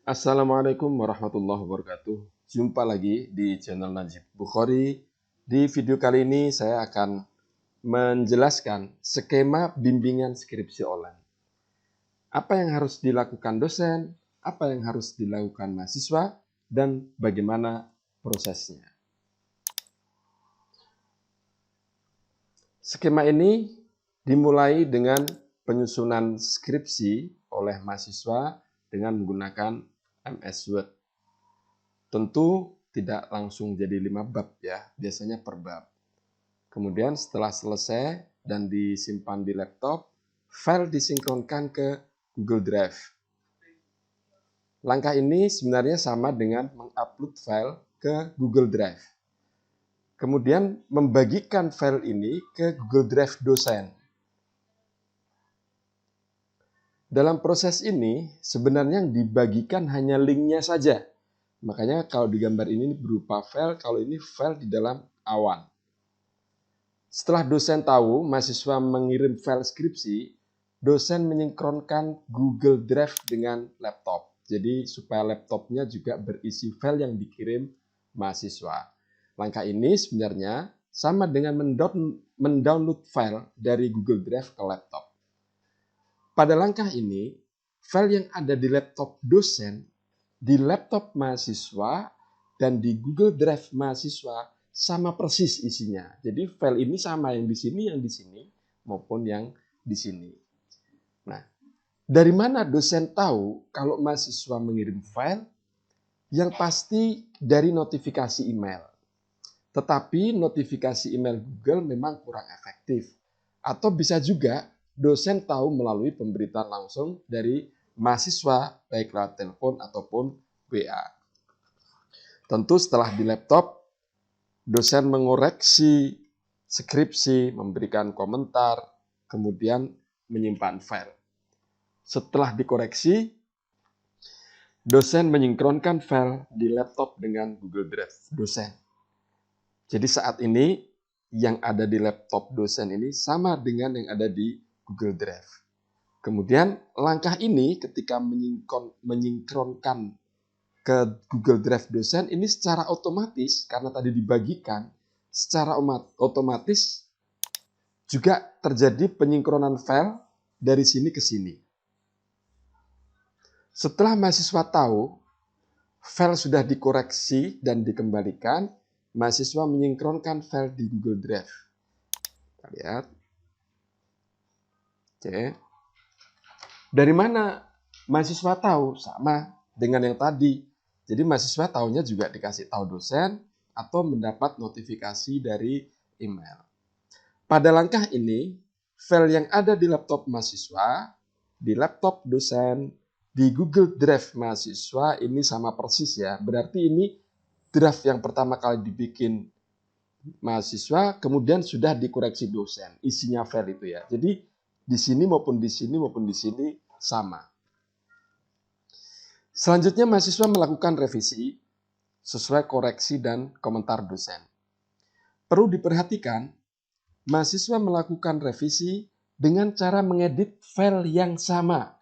Assalamualaikum warahmatullahi wabarakatuh. Jumpa lagi di channel Najib Bukhari. Di video kali ini saya akan menjelaskan skema bimbingan skripsi online. Apa yang harus dilakukan dosen, apa yang harus dilakukan mahasiswa, dan bagaimana prosesnya. Skema ini dimulai dengan penyusunan skripsi oleh mahasiswa dengan menggunakan MS Word. Tentu tidak langsung jadi 5 bab ya, biasanya per bab. Kemudian setelah selesai dan disimpan di laptop, file disinkronkan ke Google Drive. Langkah ini sebenarnya sama dengan mengupload file ke Google Drive. Kemudian membagikan file ini ke Google Drive dosen. Dalam proses ini, sebenarnya yang dibagikan hanya linknya saja. Makanya kalau di gambar ini berupa file, kalau ini file di dalam awan. Setelah dosen tahu mahasiswa mengirim file skripsi, dosen menyinkronkan Google Drive dengan laptop. Jadi supaya laptopnya juga berisi file yang dikirim mahasiswa. Langkah ini sebenarnya sama dengan mendownload file dari Google Drive ke laptop. Pada langkah ini, file yang ada di laptop dosen, di laptop mahasiswa, dan di Google Drive mahasiswa sama persis isinya. Jadi file ini sama yang di sini, maupun yang di sini. Nah, dari mana dosen tahu kalau mahasiswa mengirim file? Yang pasti dari notifikasi email. Tetapi notifikasi email Google memang kurang efektif. Atau bisa juga dosen tahu melalui pemberitaan langsung dari mahasiswa, baik lewat telepon ataupun WA. Tentu setelah di laptop, dosen mengoreksi skripsi, memberikan komentar, kemudian menyimpan file. Setelah dikoreksi, dosen menyinkronkan file di laptop dengan Google Drive dosen. Jadi saat ini yang ada di laptop dosen ini sama dengan yang ada di Google Drive. Kemudian langkah ini ketika menyinkronkan ke Google Drive dosen ini secara otomatis karena tadi dibagikan secara otomatis juga terjadi penyinkronan file dari sini ke sini. Setelah mahasiswa tahu file sudah dikoreksi dan dikembalikan, mahasiswa menyinkronkan file di Google Drive. Kita lihat. Oke. Dari mana mahasiswa tahu? Sama dengan yang tadi. Jadi mahasiswa tahunya juga dikasih tahu dosen atau mendapat notifikasi dari email. Pada langkah ini, file yang ada di laptop mahasiswa, di laptop dosen, di Google Drive mahasiswa ini sama persis ya. Berarti ini draft yang pertama kali dibikin mahasiswa, kemudian sudah dikoreksi dosen. Isinya file itu ya. Jadi di sini maupun di sini maupun di sini sama. Selanjutnya mahasiswa melakukan revisi sesuai koreksi dan komentar dosen. Perlu diperhatikan, mahasiswa melakukan revisi dengan cara mengedit file yang sama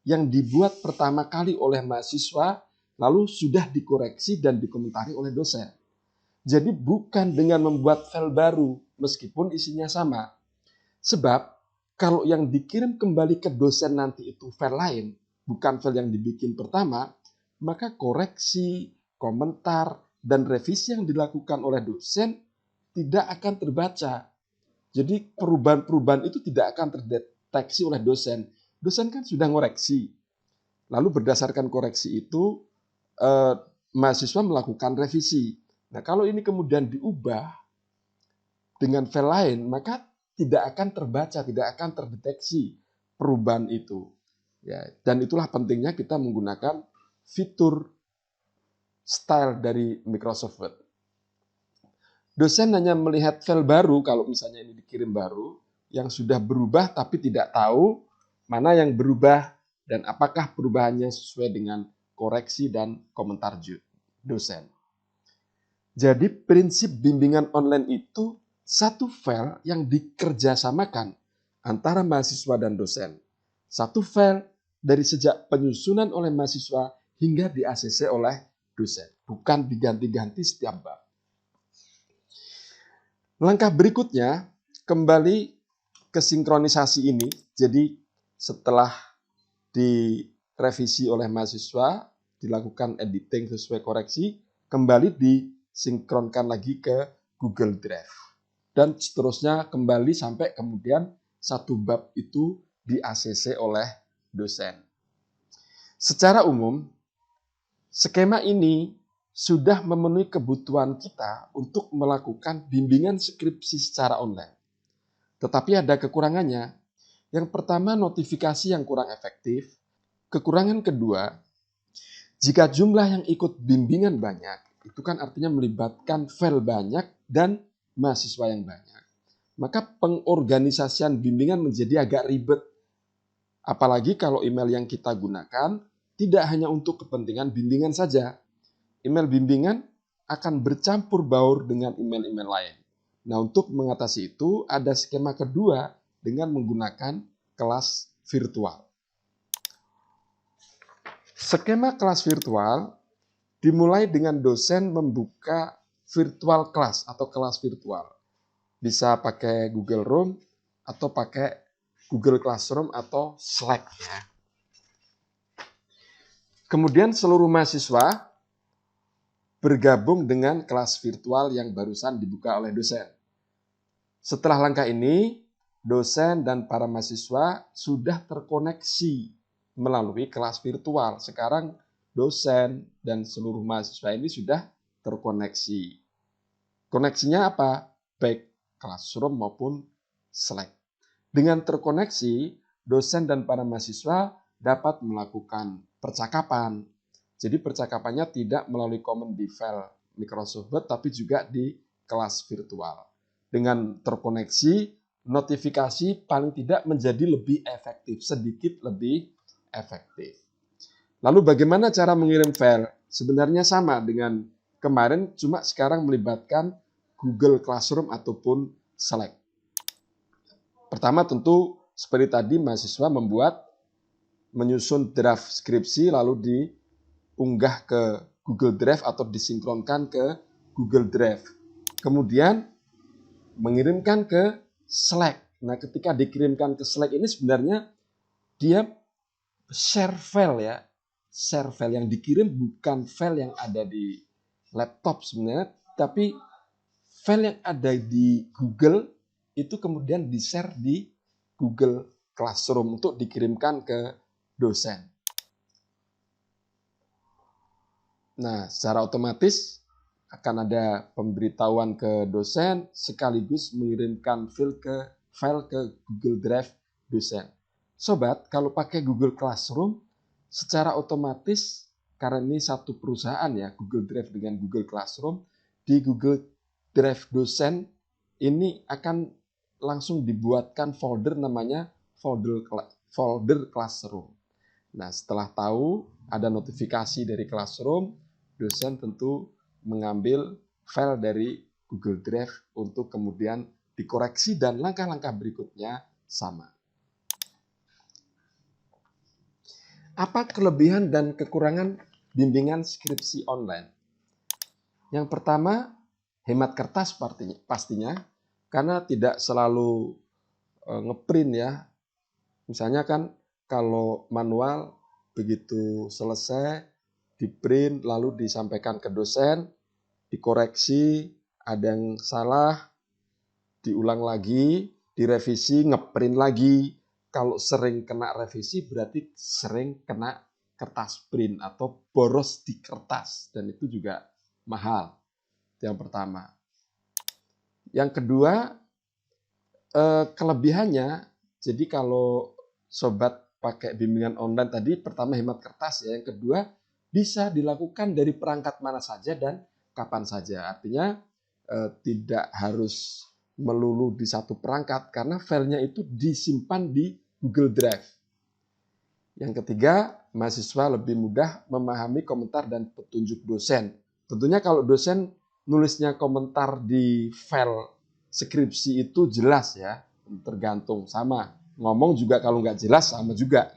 yang dibuat pertama kali oleh mahasiswa lalu sudah dikoreksi dan dikomentari oleh dosen. Jadi bukan dengan membuat file baru meskipun isinya sama. Sebab kalau yang dikirim kembali ke dosen nanti itu file lain, bukan file yang dibikin pertama, maka koreksi, komentar, dan revisi yang dilakukan oleh dosen tidak akan terbaca. Jadi perubahan-perubahan itu tidak akan terdeteksi oleh dosen. Dosen kan sudah ngoreksi. Lalu berdasarkan koreksi itu, mahasiswa melakukan revisi. Nah, kalau ini kemudian diubah dengan file lain, maka tidak akan terbaca, tidak akan terdeteksi perubahan itu. Ya, dan itulah pentingnya kita menggunakan fitur style dari Microsoft Word. Dosen hanya melihat file baru, kalau misalnya ini dikirim baru, yang sudah berubah tapi tidak tahu mana yang berubah dan apakah perubahannya sesuai dengan koreksi dan komentar dosen. Jadi prinsip bimbingan online itu satu file yang dikerjasamakan antara mahasiswa dan dosen. Satu file dari sejak penyusunan oleh mahasiswa hingga di-ACC oleh dosen, bukan diganti-ganti setiap bab. Langkah berikutnya, kembali ke sinkronisasi ini. Jadi setelah direvisi oleh mahasiswa, dilakukan editing sesuai koreksi, kembali disinkronkan lagi ke Google Drive. Dan seterusnya kembali sampai kemudian satu bab itu di-ACC oleh dosen. Secara umum, skema ini sudah memenuhi kebutuhan kita untuk melakukan bimbingan skripsi secara online. Tetapi ada kekurangannya. Yang pertama, notifikasi yang kurang efektif. Kekurangan kedua, jika jumlah yang ikut bimbingan banyak, itu kan artinya melibatkan file banyak dan mahasiswa yang banyak. Maka pengorganisasian bimbingan menjadi agak ribet. Apalagi kalau email yang kita gunakan tidak hanya untuk kepentingan bimbingan saja. Email bimbingan akan bercampur baur dengan email-email lain. Nah, untuk mengatasi itu ada skema kedua dengan menggunakan kelas virtual. Skema kelas virtual dimulai dengan dosen membuka virtual class atau kelas virtual. Bisa pakai Google Room atau pakai Google Classroom atau Slack. Kemudian seluruh mahasiswa bergabung dengan kelas virtual yang barusan dibuka oleh dosen. Setelah langkah ini, dosen dan para mahasiswa sudah terkoneksi melalui kelas virtual. Sekarang dosen dan seluruh mahasiswa ini sudah terkoneksi. Koneksinya apa? Baik Classroom maupun Slack. Dengan terkoneksi, dosen dan para mahasiswa dapat melakukan percakapan. Jadi percakapannya tidak melalui komen di file Microsoft Word, tapi juga di kelas virtual. Dengan terkoneksi, notifikasi paling tidak menjadi lebih efektif, sedikit lebih efektif. Lalu bagaimana cara mengirim file? Sebenarnya sama dengan kemarin, cuma sekarang melibatkan Google Classroom ataupun Slack. Pertama tentu seperti tadi mahasiswa menyusun draft skripsi lalu diunggah ke Google Drive atau disinkronkan ke Google Drive. Kemudian mengirimkan ke Slack. Nah, ketika dikirimkan ke Slack ini sebenarnya dia share file ya. Share file yang dikirim bukan file yang ada di laptop sebenarnya, tapi file yang ada di Google itu kemudian di-share di Google Classroom untuk dikirimkan ke dosen. Nah, secara otomatis akan ada pemberitahuan ke dosen sekaligus mengirimkan file ke Google Drive dosen. Sobat, kalau pakai Google Classroom, secara otomatis karena ini satu perusahaan ya, Google Drive dengan Google Classroom, di Google Drive dosen ini akan langsung dibuatkan folder namanya folder Classroom. Nah, setelah tahu ada notifikasi dari Classroom, dosen tentu mengambil file dari Google Drive untuk kemudian dikoreksi dan langkah-langkah berikutnya sama. Apa kelebihan dan kekurangan bimbingan skripsi online? Yang pertama, hemat kertas pastinya, karena tidak selalu ngeprint ya. Misalnya kan kalau manual begitu selesai diprint lalu disampaikan ke dosen, dikoreksi, ada yang salah, diulang lagi, direvisi, ngeprint lagi. Kalau sering kena revisi berarti sering kena kertas print atau boros di kertas dan itu juga mahal. Itu yang pertama. Yang kedua, kelebihannya, jadi kalau sobat pakai bimbingan online tadi, pertama hemat kertas ya, yang kedua bisa dilakukan dari perangkat mana saja dan kapan saja. Artinya tidak harus melulu di satu perangkat karena filenya itu disimpan di Google Drive. Yang ketiga, mahasiswa lebih mudah memahami komentar dan petunjuk dosen. Tentunya kalau dosen nulisnya komentar di file skripsi itu jelas ya, tergantung sama. Ngomong juga kalau nggak jelas sama juga.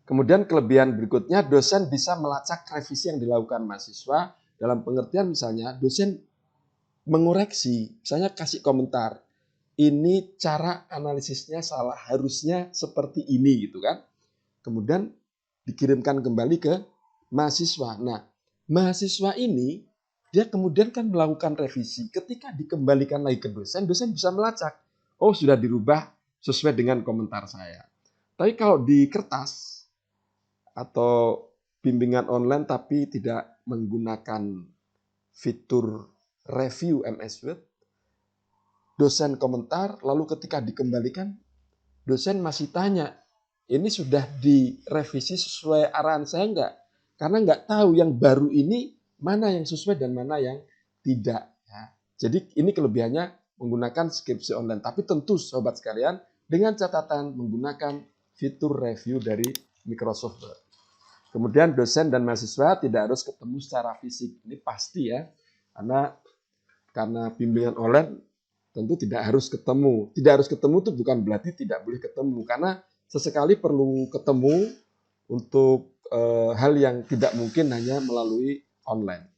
Kemudian kelebihan berikutnya, dosen bisa melacak revisi yang dilakukan mahasiswa, dalam pengertian misalnya dosen mengoreksi, misalnya kasih komentar, ini cara analisisnya salah, harusnya seperti ini gitu kan. Kemudian dikirimkan kembali ke mahasiswa. Nah, mahasiswa ini dia kemudian kan melakukan revisi. Ketika dikembalikan lagi ke dosen, dosen bisa melacak. Oh, sudah dirubah sesuai dengan komentar saya. Tapi kalau di kertas atau bimbingan online tapi tidak menggunakan fitur review MS Word, dosen komentar, lalu ketika dikembalikan, dosen masih tanya, ini sudah direvisi sesuai arahan saya enggak? Karena enggak tahu yang baru ini mana yang sesuai dan mana yang tidak. Ya. Jadi ini kelebihannya menggunakan skripsi online. Tapi tentu sobat sekalian, dengan catatan menggunakan fitur review dari Microsoft Word. Kemudian dosen dan mahasiswa tidak harus ketemu secara fisik. Ini pasti ya, karena bimbingan online tentu tidak harus ketemu. Tidak harus ketemu itu bukan berarti tidak boleh ketemu, karena sesekali perlu ketemu untuk hal yang tidak mungkin hanya melalui online.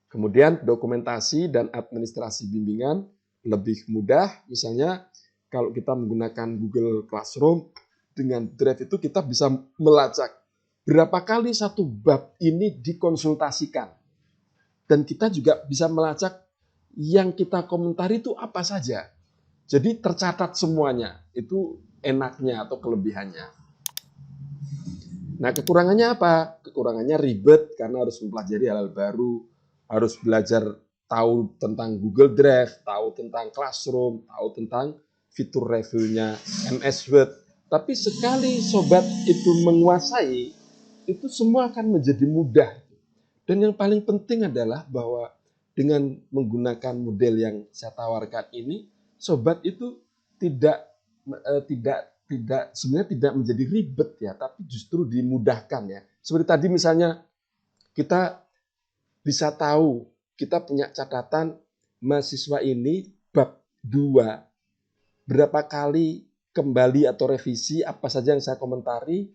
Kemudian dokumentasi dan administrasi bimbingan lebih mudah. Misalnya kalau kita menggunakan Google Classroom, dengan Drive itu kita bisa melacak berapa kali satu bab ini dikonsultasikan. Dan kita juga bisa melacak yang kita komentari itu apa saja. Jadi tercatat semuanya. Itu enaknya atau kelebihannya. Nah, kekurangannya apa? Kekurangannya ribet karena harus mempelajari hal-hal baru, harus belajar tahu tentang Google Drive, tahu tentang Classroom, tahu tentang fitur reviewnya MS Word. Tapi sekali sobat itu menguasai, itu semua akan menjadi mudah. Dan yang paling penting adalah bahwa dengan menggunakan model yang saya tawarkan ini, sobat itu sebenarnya tidak menjadi ribet ya, tapi justru dimudahkan ya. Seperti tadi misalnya kita bisa tahu, kita punya catatan mahasiswa ini bab 2 berapa kali kembali atau revisi, apa saja yang saya komentari,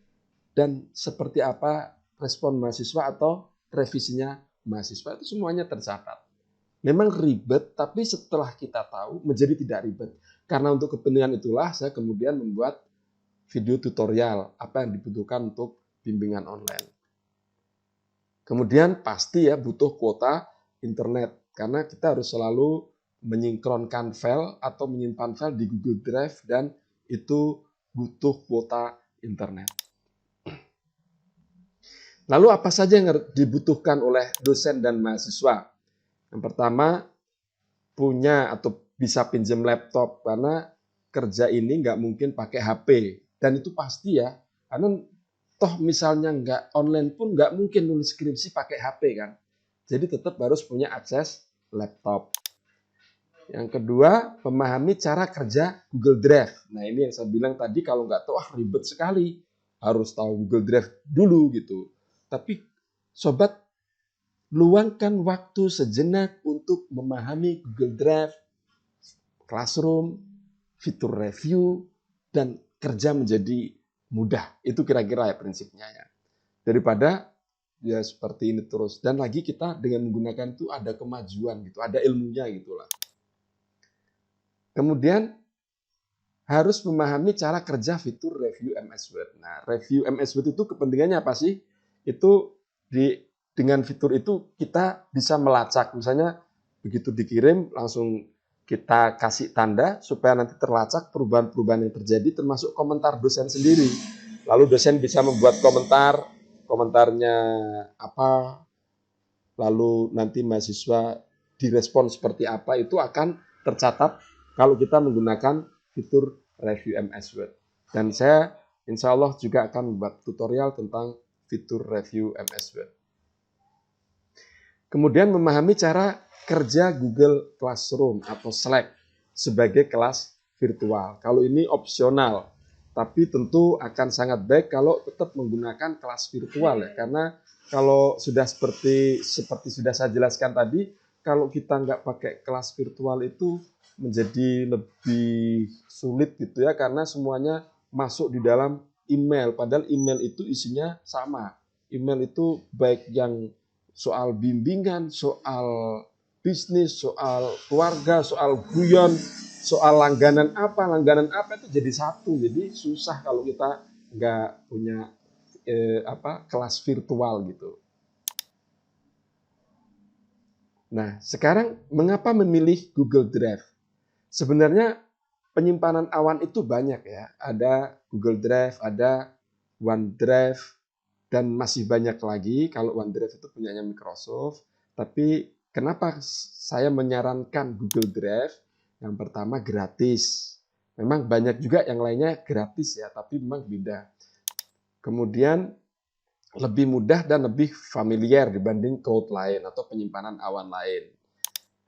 dan seperti apa respon mahasiswa atau revisinya mahasiswa, itu semuanya tercatat. Memang ribet, tapi setelah kita tahu menjadi tidak ribet. Karena untuk kepentingan itulah saya kemudian membuat video tutorial apa yang dibutuhkan untuk bimbingan online. Kemudian pasti ya butuh kuota internet, karena kita harus selalu menyinkronkan file atau menyimpan file di Google Drive, dan itu butuh kuota internet. Lalu apa saja yang dibutuhkan oleh dosen dan mahasiswa? Yang pertama, punya atau bisa pinjam laptop, karena kerja ini nggak mungkin pakai HP. Dan itu pasti ya, karena toh misalnya nggak online pun nggak mungkin nulis skripsi pakai HP kan. Jadi tetap harus punya akses laptop. Yang kedua, memahami cara kerja Google Drive. Nah ini yang saya bilang tadi, kalau nggak tahu, ribet sekali. Harus tahu Google Drive dulu gitu. Tapi sobat, luangkan waktu sejenak untuk memahami Google Drive, Classroom, fitur review, dan kerja menjadi mudah. Itu kira-kira ya prinsipnya ya. Daripada ya seperti ini terus. Dan lagi kita dengan menggunakan itu ada kemajuan gitu, ada ilmunya gitulah. Kemudian harus memahami cara kerja fitur review MS Word. Nah, review MS Word itu kepentingannya apa sih? Itu dengan fitur itu kita bisa melacak. Misalnya begitu dikirim langsung kita kasih tanda supaya nanti terlacak perubahan-perubahan yang terjadi, termasuk komentar dosen sendiri. Lalu dosen bisa membuat komentarnya apa, lalu nanti mahasiswa direspon seperti apa, itu akan tercatat kalau kita menggunakan fitur review MS Word. Dan saya insya Allah juga akan membuat tutorial tentang fitur review MS Word. Kemudian memahami cara kerja Google Classroom atau Slack sebagai kelas virtual. Kalau ini opsional, tapi tentu akan sangat baik kalau tetap menggunakan kelas virtual ya, karena kalau sudah seperti sudah saya jelaskan tadi, kalau kita nggak pakai kelas virtual itu menjadi lebih sulit gitu ya, karena semuanya masuk di dalam email, padahal email itu isinya sama. Email itu baik yang soal bimbingan, soal bisnis, soal keluarga, soal guyon, soal langganan apa itu jadi satu. Jadi susah kalau kita nggak punya kelas virtual gitu. Nah, sekarang mengapa memilih Google Drive? Sebenarnya penyimpanan awan itu banyak ya. Ada Google Drive, ada OneDrive, dan masih banyak lagi. Kalau OneDrive itu punyanya Microsoft. Tapi kenapa saya menyarankan Google Drive? Yang pertama gratis. Memang banyak juga yang lainnya gratis ya, tapi memang beda. Kemudian lebih mudah dan lebih familiar dibanding cloud lain atau penyimpanan awan lain.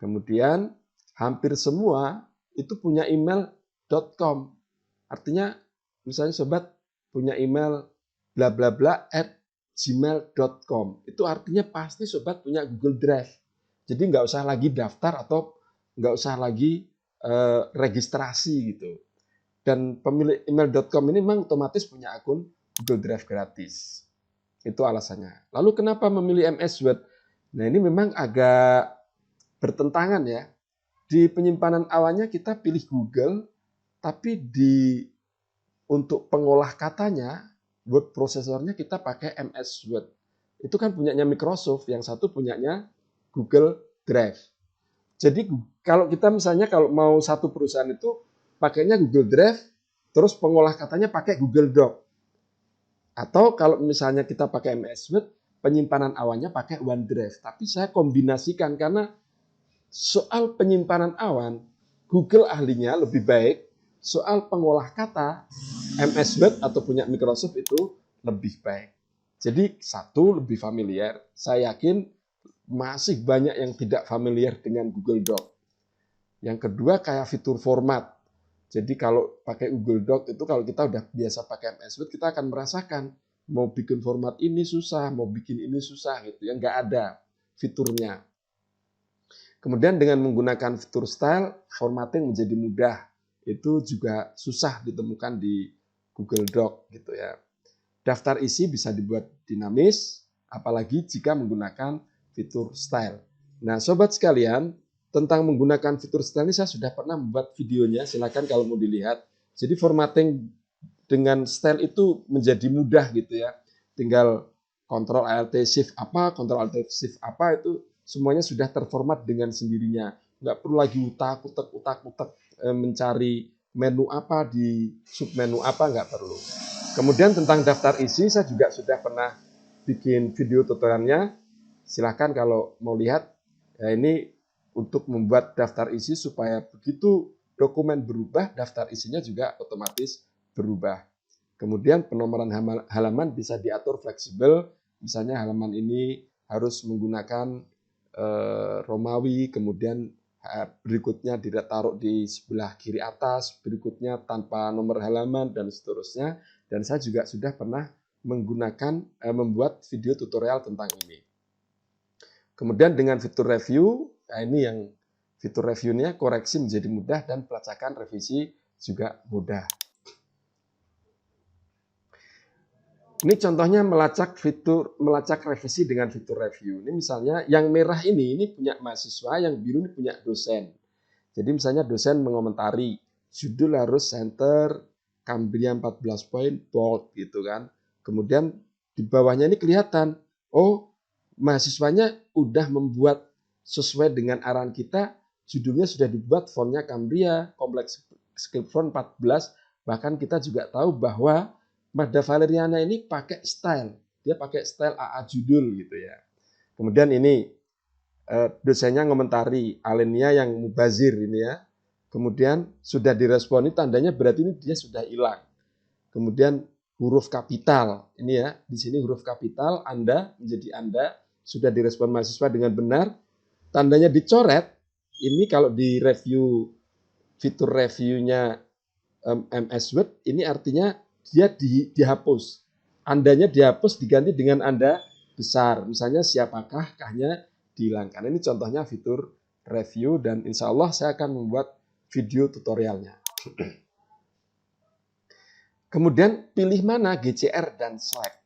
Kemudian hampir semua itu punya email.com. Artinya misalnya sobat punya email bla bla bla @gmail.com. Itu artinya pasti sobat punya Google Drive. Jadi nggak usah lagi daftar atau nggak usah lagi registrasi gitu. Dan pemilik email.com ini memang otomatis punya akun Google Drive gratis. Itu alasannya. Lalu kenapa memilih MS Word? Nah ini memang agak bertentangan ya. Di penyimpanan awannya kita pilih Google, tapi untuk pengolah katanya, word prosesornya kita pakai MS Word. Itu kan punyanya Microsoft, yang satu punyanya Google Drive. Jadi kalau kita misalnya kalau mau satu perusahaan itu pakainya Google Drive, terus pengolah katanya pakai Google Doc. Atau kalau misalnya kita pakai MS Word, penyimpanan awannya pakai OneDrive. Tapi saya kombinasikan karena soal penyimpanan awan, Google ahlinya lebih baik. Soal pengolah kata, MS Word atau punya Microsoft itu lebih baik. Jadi satu lebih familiar. Saya yakin masih banyak yang tidak familiar dengan Google Doc. Yang kedua kayak fitur format. Jadi kalau pakai Google Doc itu kalau kita udah biasa pakai MS Word, kita akan merasakan mau bikin format ini susah, mau bikin ini susah gitu ya, nggak ada fiturnya. Kemudian dengan menggunakan fitur style, formatting menjadi mudah. Itu juga susah ditemukan di Google Doc gitu ya. Daftar isi bisa dibuat dinamis, apalagi jika menggunakan fitur style. Nah, sobat sekalian, tentang menggunakan fitur style ini saya sudah pernah membuat videonya, silakan kalau mau dilihat. Jadi formatting dengan style itu menjadi mudah gitu ya. Tinggal Ctrl Alt Shift apa, Ctrl Alt Shift apa itu semuanya sudah terformat dengan sendirinya. Nggak perlu lagi utak-utak mencari menu apa di submenu apa, nggak perlu. Kemudian tentang daftar isi saya juga sudah pernah bikin video tutorialnya. Silahkan kalau mau lihat. Ya ini untuk membuat daftar isi supaya begitu dokumen berubah, daftar isinya juga otomatis berubah. Kemudian penomoran halaman bisa diatur fleksibel. Misalnya halaman ini harus menggunakan Romawi, kemudian berikutnya ditaruh di sebelah kiri atas, berikutnya tanpa nomor halaman, dan seterusnya. Dan saya juga sudah pernah membuat video tutorial tentang ini. Kemudian dengan fitur review, nah ini yang fitur reviewnya koreksi menjadi mudah dan pelacakan revisi juga mudah. Ini contohnya melacak revisi dengan fitur review. Ini misalnya yang merah ini punya mahasiswa, yang biru ini punya dosen. Jadi misalnya dosen mengomentari, judul harus center, Cambria 14 poin, bold gitu kan. Kemudian di bawahnya ini kelihatan, oh mahasiswanya udah membuat sesuai dengan arahan kita, judulnya sudah dibuat fontnya Cambria, kompleks script font 14, bahkan kita juga tahu bahwa Magda Valeriana ini pakai style, dia pakai style AA judul gitu ya. Kemudian ini dosennya ngomentari Alenia yang mubazir ini ya. Kemudian sudah diresponi, tandanya berarti ini dia sudah hilang. Kemudian huruf kapital ini ya, di sini huruf kapital Anda menjadi Anda, sudah direspon mahasiswa dengan benar, tandanya dicoret. Ini kalau di review fitur reviewnya MS Word, ini artinya dia dihapus. Andanya dihapus diganti dengan Anda besar. Misalnya siapakah, kahnya dihilangkan. Ini contohnya fitur review dan insya Allah saya akan membuat video tutorialnya. Kemudian pilih mana GCR dan Slack.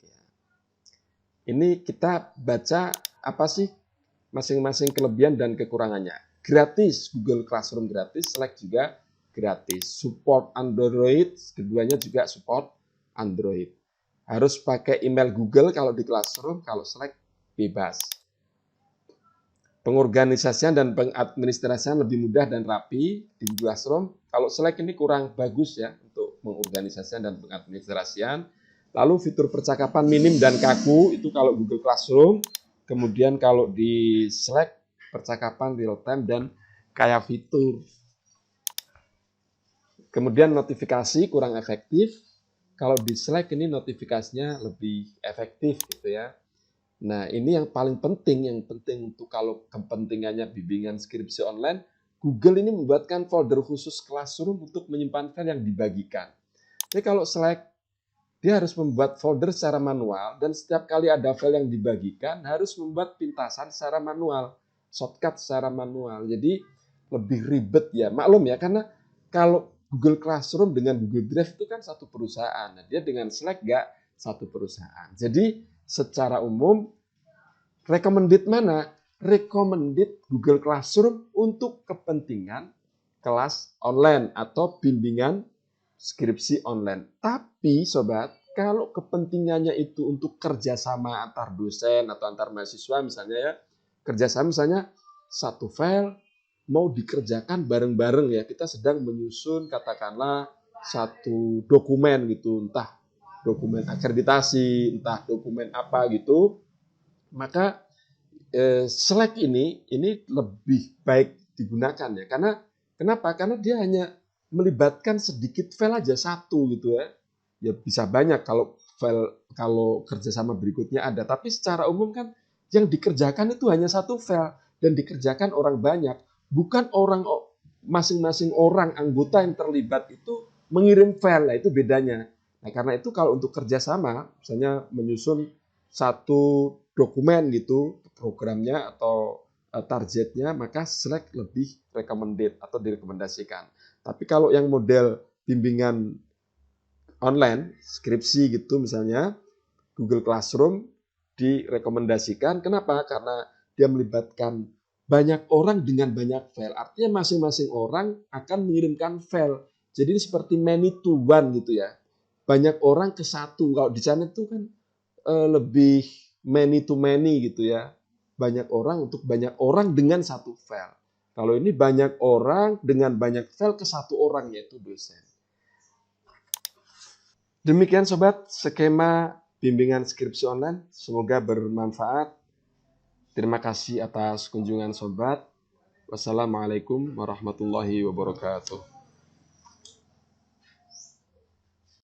Ini kita baca apa sih masing-masing kelebihan dan kekurangannya. Gratis, Google Classroom gratis, Slack juga gratis. Support Android, keduanya juga support Android. Harus pakai email Google kalau di Classroom, kalau Slack bebas. Pengorganisasian dan pengadministrasian lebih mudah dan rapi di Classroom. Kalau Slack ini kurang bagus ya untuk pengorganisasian dan pengadministrasian. Lalu fitur percakapan minim dan kaku itu kalau Google Classroom. Kemudian kalau di Slack percakapan real time dan kayak fitur. Kemudian notifikasi kurang efektif. Kalau di Slack ini notifikasinya lebih efektif gitu ya. Nah, ini yang paling penting untuk kalau kepentingannya bimbingan skripsi online, Google ini membuatkan folder khusus Classroom untuk menyimpan file yang dibagikan. Jadi kalau Slack, dia harus membuat folder secara manual dan setiap kali ada file yang dibagikan harus membuat pintasan secara manual, shortcut secara manual. Jadi lebih ribet ya, maklum ya, karena kalau Google Classroom dengan Google Drive itu kan satu perusahaan. Nah, dia dengan Slack nggak satu perusahaan. Jadi secara umum recommended mana? Recommended Google Classroom untuk kepentingan kelas online atau bimbingan skripsi online. Tapi sobat, kalau kepentingannya itu untuk kerjasama antar dosen atau antar mahasiswa misalnya ya, kerjasama misalnya satu file mau dikerjakan bareng-bareng ya, kita sedang menyusun katakanlah satu dokumen gitu, entah dokumen akreditasi, entah dokumen apa gitu, maka Slack ini lebih baik digunakan ya, karena kenapa? Karena dia hanya melibatkan sedikit file aja satu gitu ya. Ya bisa banyak kalau kerjasama berikutnya ada, tapi secara umum kan yang dikerjakan itu hanya satu file dan dikerjakan orang banyak, bukan masing-masing orang anggota yang terlibat itu mengirim file. Nah, itu bedanya. Nah, karena itu kalau untuk kerjasama, misalnya menyusun satu dokumen gitu, programnya atau targetnya, maka Slack lebih recommended atau direkomendasikan. Tapi kalau yang model bimbingan online, skripsi gitu misalnya, Google Classroom direkomendasikan. Kenapa? Karena dia melibatkan banyak orang dengan banyak file. Artinya masing-masing orang akan mengirimkan file. Jadi ini seperti many to one gitu ya. Banyak orang ke satu. Kalau di sana itu kan lebih many to many gitu ya. Banyak orang untuk banyak orang dengan satu file. Kalau ini banyak orang dengan banyak file ke satu orang, yaitu dosen. Demikian sobat, skema bimbingan skripsi online. Semoga bermanfaat. Terima kasih atas kunjungan sobat. Wassalamualaikum warahmatullahi wabarakatuh.